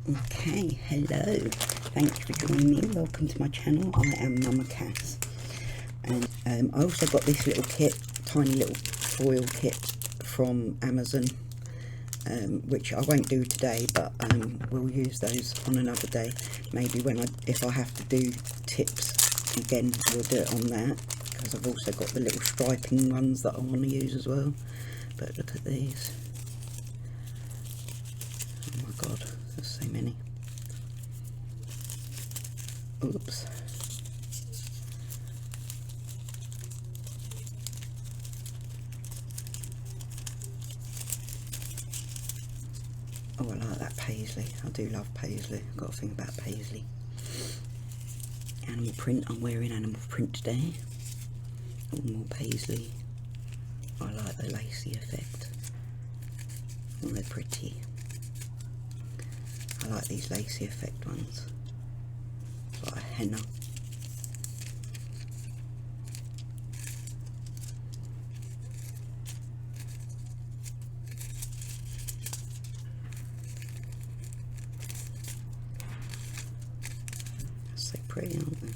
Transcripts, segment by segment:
Okay, hello, thank you for joining me. Welcome to my channel. I am Mama Cass, and I also got this little kit, tiny little foil kit from Amazon, which I won't do today, but we'll use those on another day. Maybe if I have to do tips again, we'll do it on that, because I've also got the little striping ones that I want to use as well. But look at these. Oh my god, there's so many. Oops. Oh, I like that paisley. I do love paisley. I've got a thing about paisley. Animal print. I'm wearing animal print today. All more paisley. I like the lacy effect. Oh, they're pretty. I like these lacy effect ones. It's like a henna. So pretty, aren't they?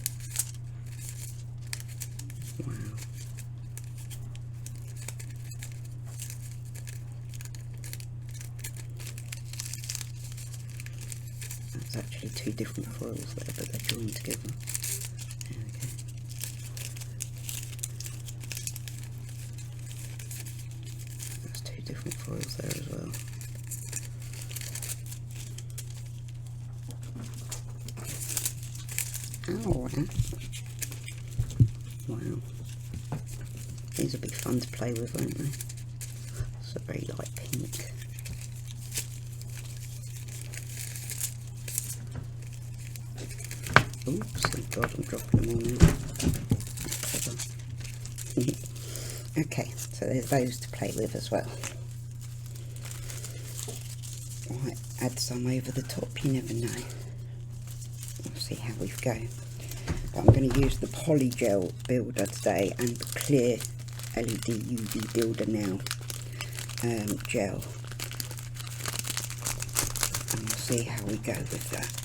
Wow. That's actually two different foils there, but they're joined together. There we go. That's two different foils there as well. Oh, wow. These will be fun to play with, won't they? It's a very light pink. Oops, oh god, I'm dropping them all now. Okay, so there's those to play with as well. Right, add some over the top, you never know. We'll see how we go. But I'm going to use the Polygel builder today and the clear LED UV builder now gel. And we'll see how we go with that.